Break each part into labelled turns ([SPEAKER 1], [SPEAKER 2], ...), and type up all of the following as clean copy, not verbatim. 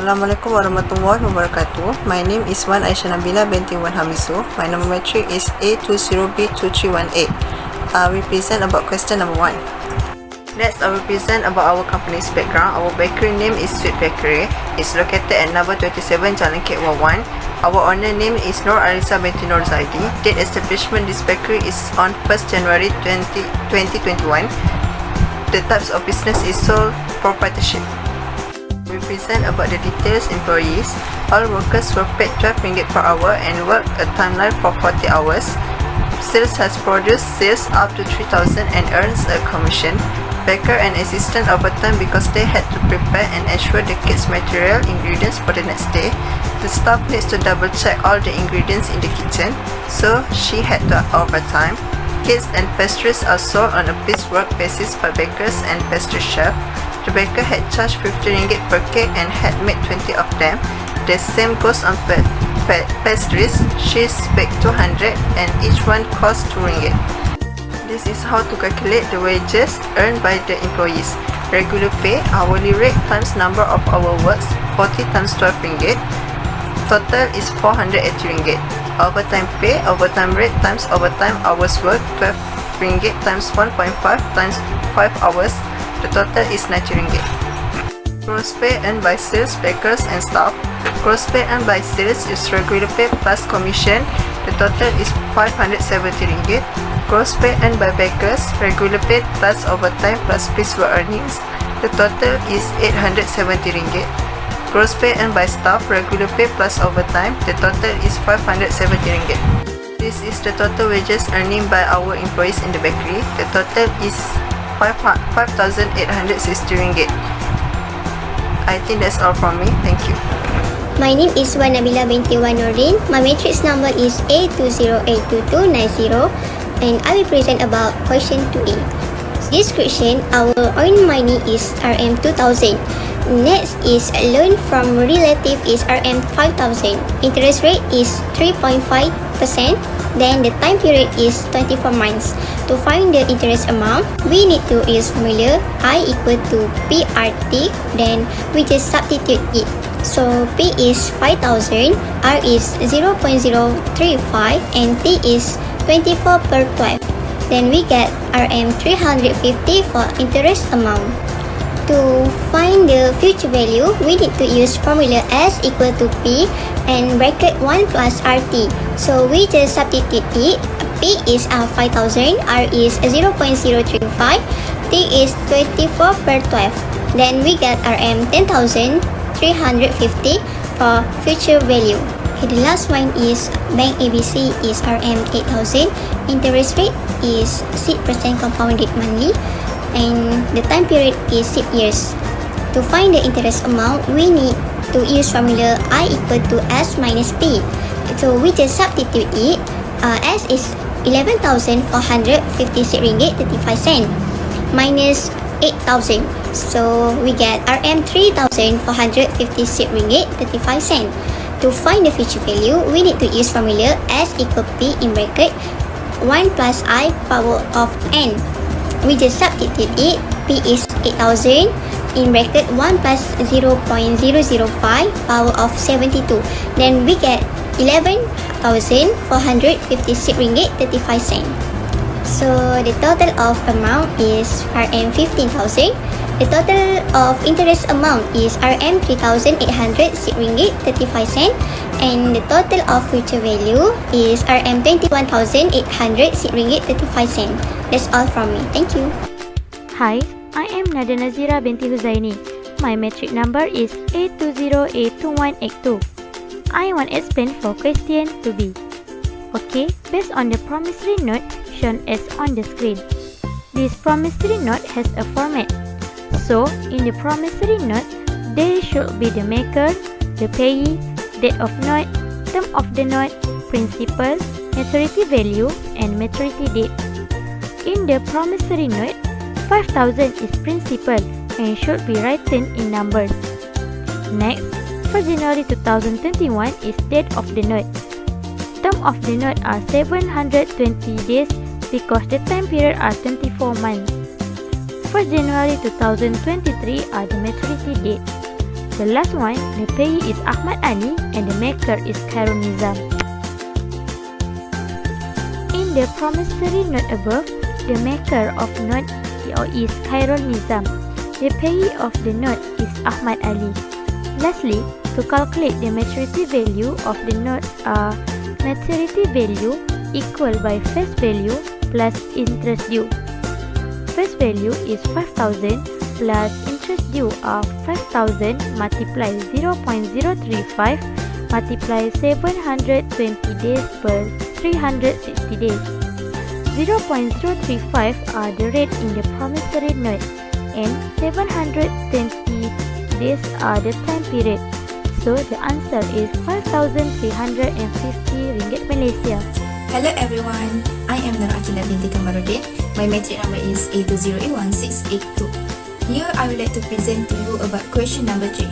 [SPEAKER 1] Assalamualaikum warahmatullahi wabarakatuh. My name is Wan Aisyah Nabila binti Wan Hamisu. My number matric is A20B2318. We present about question number 1. Next, I will present about our company's background. Our bakery name is Sweet Bakery. It's located at number 27 Jalan Ketwa 1. Our owner name is Nur Arisa binti Nur Zaidi. Date establishment this bakery is on 1st January 2021. The types of business is sole proprietorship. We present about the details employees. All workers were paid RM12 per hour and work a timeline for 40 hours. Sales has produced sales up to 3,000 and earns a commission. Baker and assistant overtime because they had to prepare and ensure the kids' material ingredients for the next day. The staff needs to double check all the ingredients in the kitchen, so she had to overtime. Cakes and pastries are sold on a piecework basis by bakers and pastry chef. The baker had charged RM50 per cake and had made 20 of them. The same goes on pastries. She's baked 200 and each one costs RM2. This is how to calculate the wages earned by the employees. Regular pay, hourly rate times number of hour works, 40 times RM12. Total is RM480. Overtime pay, overtime rate times overtime hours work, RM12 times 1.5 times 5 hours. The total is RM90. Gross pay earned by sales, bakers and staff. Gross pay earned by sales is regular pay plus commission. The total is RM570. Gross pay earned by bakers, regular pay plus overtime plus piecework earnings. The total is RM870. Gross pay earned by staff, regular pay plus overtime. The total is RM570. This is the total wages earning by our employees in the bakery. The total is RM5,860. I think that's all from me. Thank you.
[SPEAKER 2] My name is Wan Nabila binti Wan Nordin. My matrix number is A20822290 and I will present about question 2A. Description, our earned money is RM2,000. Next is loan from relative is RM5,000. Interest rate is 3.5%. Then the time period is 24 months. To find the interest amount, we need to use formula I equal to PRT. Then we just substitute it. So P is 5,000, R is 0.035 and T is 24 per 12. Then we get RM350 for interest amount. To find the future value, we need to use formula S equal to P and bracket 1 plus RT. So we just substitute it. P is 5,000, R is 0.035, T is 24 per 12. Then we get RM 10,350 for future value. Okay, the last one is Bank ABC is RM 8,000. Interest rate is 6% compounded monthly. And the time period is 6 years. To find the interest amount, we need to use formula I equal to S minus P. So we just substitute it. S is RM11,456.35 minus 8,000. So we get RM 3,456.35. To find the future value, we need to use formula S equal P in bracket 1 plus I power of N. We just substitute it. P is 8,000 in bracket 1 plus 0.005 power of 72. Then we get RM11,456.35. So the total of amount is RM 15,000. The total of interest amount is RM 3,806.35. And the total of future value is RM 21,806.35. That's all from me. Thank you.
[SPEAKER 3] Hi, I am Nada Nazira binti Huzaini. My matric number is A20A2182. I want to explain for question 2B. Okay, based on the promissory note shown as on the screen. This promissory note has a format. So, in the promissory note, there should be the maker, the payee, date of note, term of the note, principal, maturity value, and maturity date. In the promissory note, 5,000 is principal and should be written in numbers. Next, for January 2021 is date of the note. Term of the note are 720 days because the time period are 24 months. For January 2023 are the maturity date. The last one, the payee is Ahmad Ali and the maker is Khairul Nizam. In the promissory note above, the maker of note is Khairul Nizam. The payee of the note is Ahmad Ali. Lastly, to calculate the maturity value of the note are maturity value equal by face value plus interest due. Face value is 5,000 plus interest due are 5,000 multiply 0.035 multiply 720 days per 360 days. 0.035 are the rate in the promissory note and 720 days are the time period. So the answer is 5,350 ringgit Malaysia.
[SPEAKER 4] Hello everyone, I am Nur Akila binti Kamaruddin. My metric number is A20A1682. Here I would like to present to you about question number 3.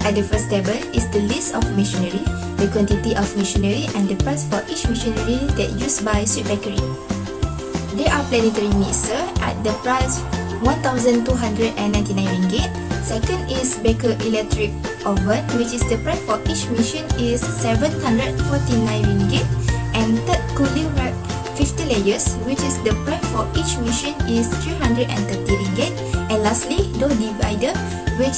[SPEAKER 4] At the first table is the list of machinery, the quantity of machinery and the price for each machinery that used by Sweet Bakery. There are planetary mixer at the price RM1,299. Second is Baker electric oven, which is the price for each machine is RM749. And third, cooling rack 50 layers, which is the price for each machine is RM330. And lastly, dough divider, which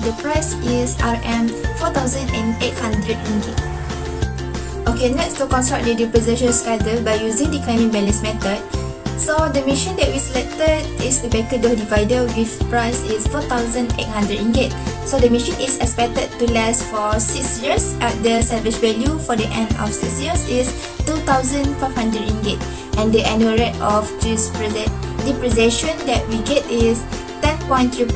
[SPEAKER 4] the price is RM4,800. Okay, next to construct the depreciation schedule by using declining balance method. So the machine that we selected is the Baker dough divider with price is RM4,800. So the machine is expected to last for 6 years. At the salvage value for the end of 6 years is RM2,500. And the annual rate of depreciation that we get is 10.3%.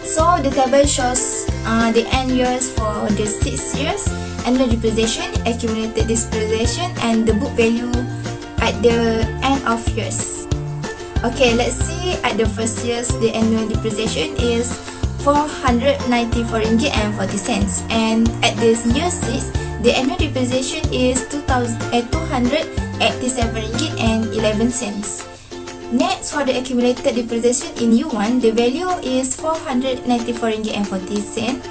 [SPEAKER 4] So the table shows the end years for the 6 years, annual depreciation, accumulated depreciation, and the book value at the end of years. Okay, let's see at the first years the annual depreciation is RM494.40, and at the year 6 the annual depreciation is RM287.11. Next, for the accumulated depreciation in year 1, the value is RM494.40,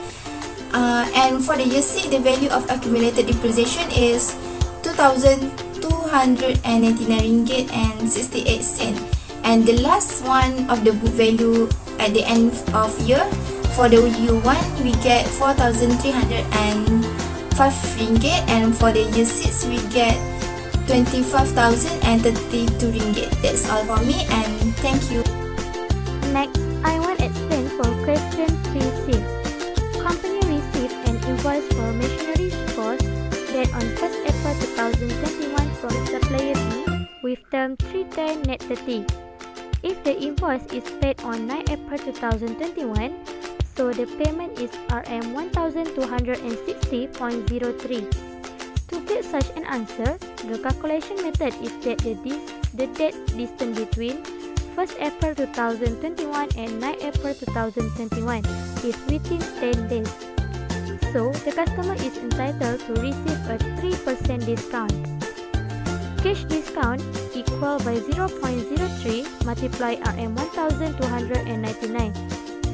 [SPEAKER 4] and for the year 6 the value of accumulated depreciation is RM2,299.68. And the last one of the book value at the end of year, for the year 1 we get RM4,305, and for the year 6 we get RM25,032. That's all for me, and thank you.
[SPEAKER 3] Next, I want to explain for question 3C. Company received an invoice for machinery cost that on 1st April 2021 from supplier B with term 310 net 30. If the invoice is paid on 9 April 2021, so the payment is RM1,260.03. To get such an answer, the calculation method is that the date distance between 1st April 2021 and 9 April 2021 is within 10 days. So, the customer is entitled to receive a 3% discount. Cash discount equal by 0.03 multiply RM1,299.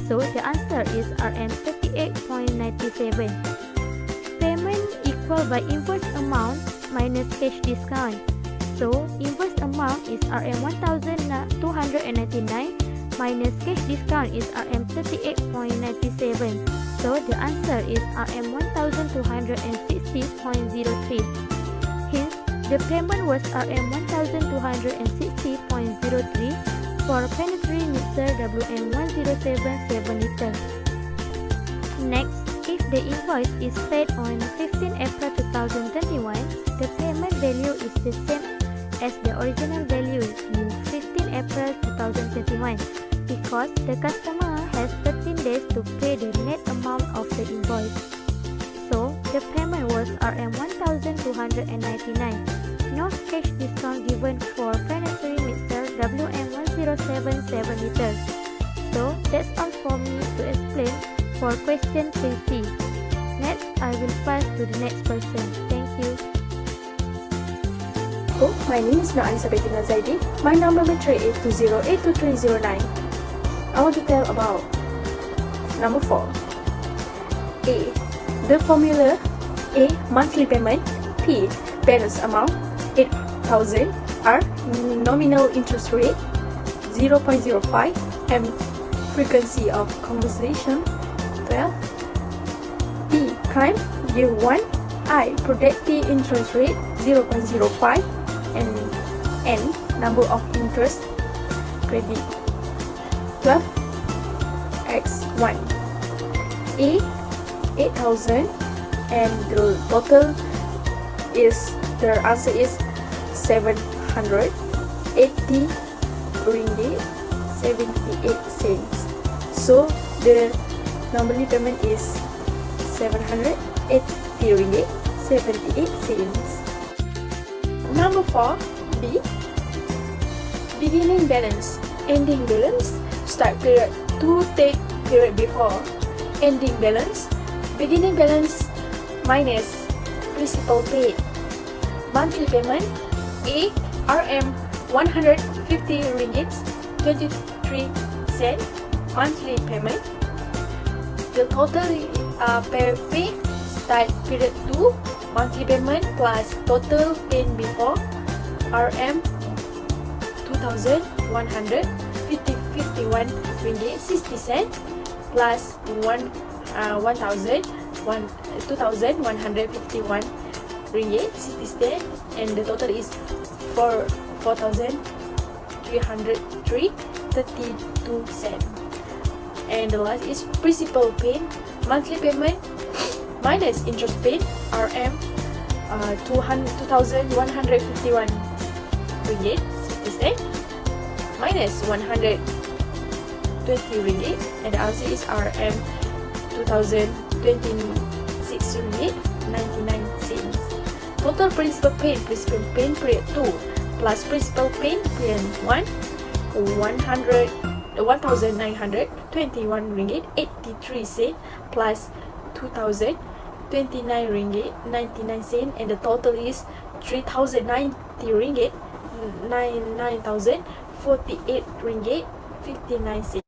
[SPEAKER 3] So, the answer is RM38.97. Payment equal by invoice amount minus cash discount. So, invoice amount is RM1,299 minus cash discount is RM38.97. So, the answer is RM1,260.03. Hence, the payment was RM1,260.03 for planetary mixer WM1077 Next, if the invoice is paid on 15 April 2021, the payment value is the same as the original value in 15 April 2021 because the customer has 13 days to pay the net amount of the invoice. So, the payment was RM1,299. No cash discount given for planetary mixer WM1077. So, that's all for me to explain for question 3C. Next, I will pass to the next person. Thank you.
[SPEAKER 5] Hello, my name is Noaisa Bettina Zaidi. My number matric is 20822309. I want to tell about number 4. A. The formula: A. Monthly payment. P. Balance amount 8,000. R. Nominal interest rate 0.05. M. Frequency of conversation 12. B. Time year 1. I. Projected interest rate 0.05. And N. Number of interest credit 12. X1. A. 8,000 and the total is, the answer is 780 ringgit 78 cents. So the monthly payment is 780 ringgit 78 cents. Number 4. B. Beginning balance, ending balance, start period to take period before, ending balance, beginning balance minus principal paid. Monthly payment: A. RM 150 ringgit 23 cent monthly payment. The total pay start period 2 monthly payment plus total paid before RM 2,151 ringgit 60 cent plus 2,151 ringgit 60 cent, and the total is 4,303.32 cent. And the last is principal paid, monthly payment minus interest paid RM 2,151 ringgit 60 cent minus 120 ringgit, and the answer is RM 2,026 ringgit 99 cents. Total principal paid period 2 plus principal paid period 1 1,921 ringgit 83 cent plus 2,029 ringgit 99 cent, and the total is 3,090 ringgit 9,048 ringgit 59 cents.